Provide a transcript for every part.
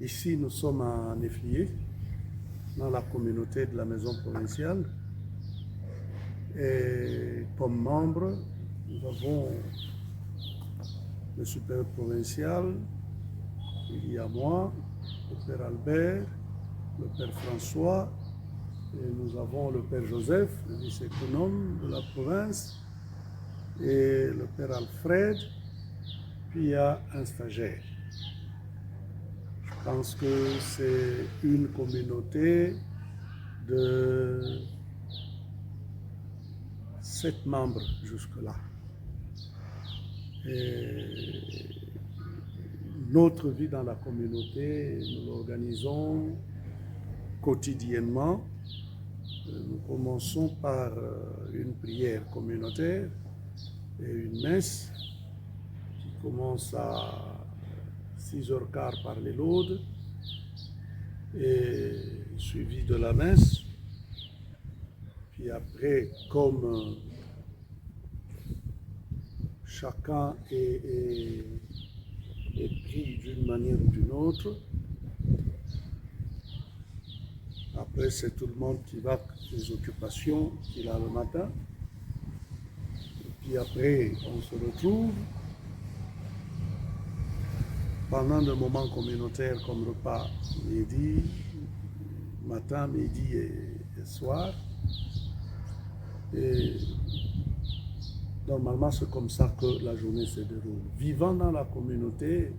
Ici, nous sommes à Néflié, dans la communauté de la maison provinciale. Et comme membres, nous avons le supérieur provincial, il y a moi, le père Albert, le père François, et nous avons le père Joseph, le vice-économe de la province, et le père Alfred, puis il y a un stagiaire. Je pense que c'est une communauté de 7 membres jusque-là. Et notre vie dans la communauté, nous l'organisons quotidiennement. Nous commençons par une prière communautaire et une messe qui commence à 6h15 par les laudes et suivi de la messe. Puis après, comme chacun est pris d'une manière ou d'une autre, après c'est tout le monde qui va les occupations qu'il a le matin. Et puis après, on se retrouve pendant des moments communautaires comme repas midi, matin, midi et soir. Et normalement, c'est comme ça que la journée se déroule. Vivant dans la communauté,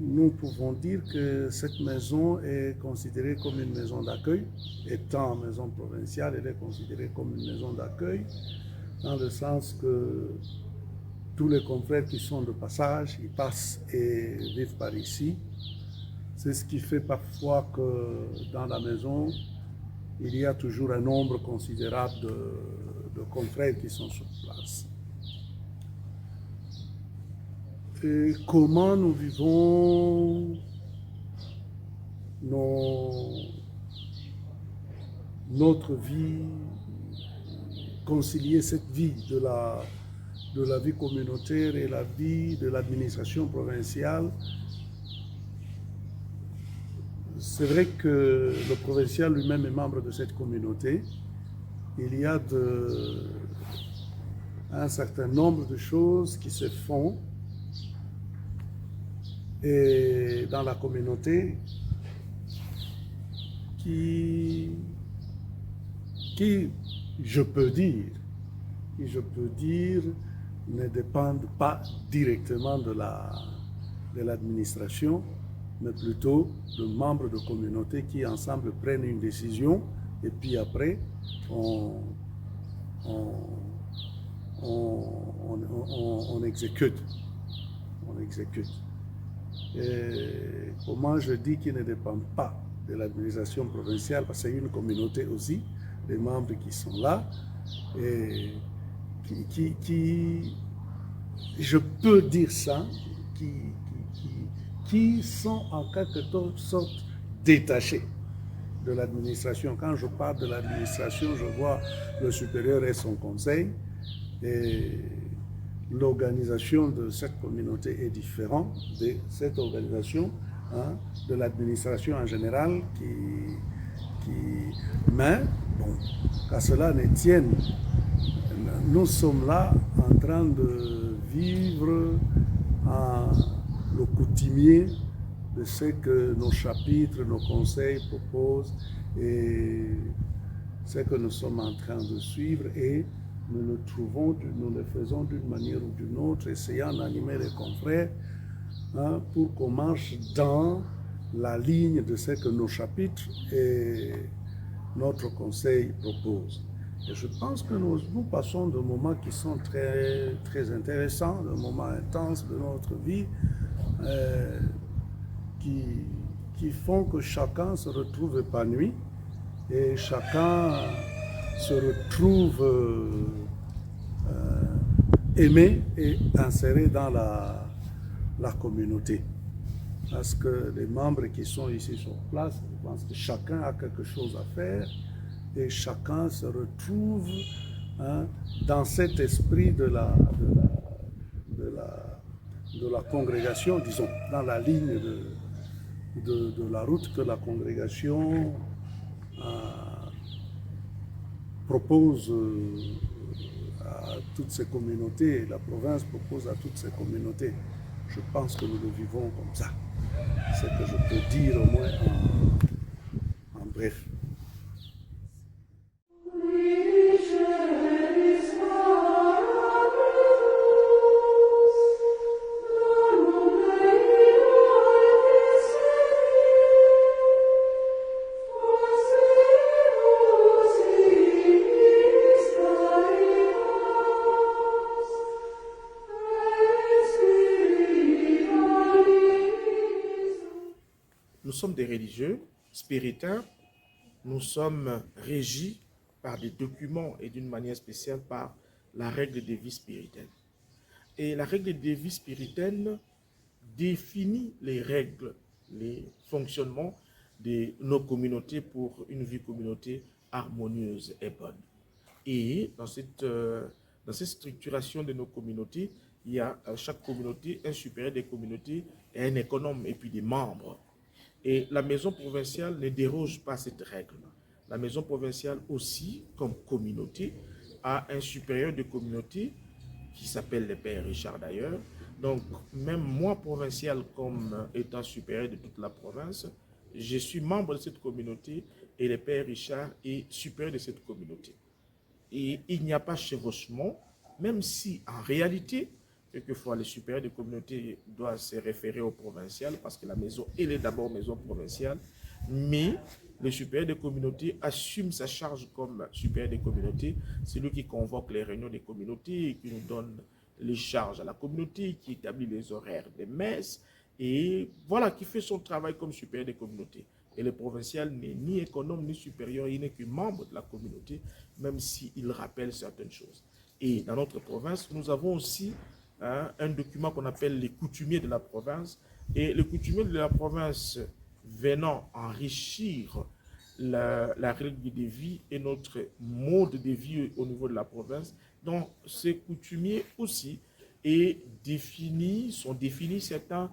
nous pouvons dire que cette maison est considérée comme une maison d'accueil. Étant maison provinciale, elle est considérée comme une maison d'accueil, dans le sens que tous les confrères qui sont de passage, ils passent et vivent par ici. C'est ce qui fait parfois que dans la maison, il y a toujours un nombre considérable de confrères qui sont sur place. Et comment nous vivons notre vie, concilier cette vie de la vie communautaire et la vie de l'administration provinciale. C'est vrai que le provincial lui-même est membre de cette communauté. Il y a un certain nombre de choses qui se font et dans la communauté qui je peux dire, ne dépendent pas directement de l'administration, mais plutôt de membres de communauté qui ensemble prennent une décision et puis après on exécute. Et comment je dis qu'ils ne dépendent pas de l'administration provinciale, parce que c'est une communauté aussi, des membres qui sont là, et je peux dire ça, qui sont en quelque sorte détachés de l'administration. Quand je parle de l'administration, je vois le supérieur et son conseil, et l'organisation de cette communauté est différente de cette organisation, de l'administration en général, mais bon, qu'à cela ne tienne, nous sommes là en train de vivre le coutumier de ce que nos chapitres, nos conseils proposent et ce que nous sommes en train de suivre et nous le faisons d'une manière ou d'une autre, essayant d'animer les confrères pour qu'on marche dans la ligne de ce que nos chapitres et notre conseil proposent. Et je pense que nous passons de moments qui sont très, très intéressants, de moments intenses de notre vie, qui font que chacun se retrouve épanoui et chacun se retrouve aimé et inséré dans la communauté. Parce que les membres qui sont ici sur place, je pense que chacun a quelque chose à faire et chacun se retrouve dans cet esprit de la congrégation, disons, dans la ligne de la route que la congrégation propose à toutes ces communautés, la province propose à toutes ces communautés. Je pense que nous le vivons comme ça. C'est ce que je peux dire au moins en bref. Nous sommes des religieux, spiritains, nous sommes régis par des documents et d'une manière spéciale par la règle de vie spirituelle. Et la règle de vie spirituelle définit les règles, les fonctionnements de nos communautés pour une vie communauté harmonieuse et bonne. Et dans cette structuration de nos communautés, il y a chaque communauté un supérieur des communautés et un économe et puis des membres. Et la maison provinciale ne déroge pas à cette règle. La maison provinciale aussi, comme communauté, a un supérieur de communauté qui s'appelle le Père Richard d'ailleurs. Donc, même moi, provincial, comme étant supérieur de toute la province, je suis membre de cette communauté et le Père Richard est supérieur de cette communauté. Et il n'y a pas chevauchement, même si en réalité, quelquefois, le supérieur de communauté doit se référer au provincial parce que la maison, elle est d'abord maison provinciale, mais le supérieur de communauté assume sa charge comme supérieur de communauté. C'est lui qui convoque les réunions des communautés et qui nous donne les charges à la communauté, qui établit les horaires des messes et voilà, qui fait son travail comme supérieur de communauté. Et le provincial n'est ni économe ni supérieur, il n'est que membre de la communauté, même s'il rappelle certaines choses. Et dans notre province, nous avons aussi un document qu'on appelle les coutumiers de la province. Et les coutumiers de la province venant enrichir la règle de vie et notre mode de vie au niveau de la province. Donc, ces coutumiers aussi sont définis certains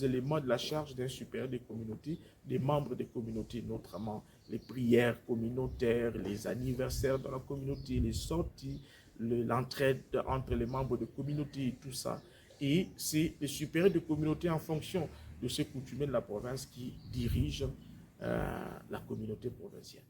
éléments de la charge d'un supérieur des communautés, des membres des communautés, notamment les prières communautaires, les anniversaires dans la communauté, les sorties, l'entraide entre les membres de communauté et tout ça. Et c'est les supérieurs de communauté en fonction de ces coutumiers de la province qui dirigent la communauté provinciale.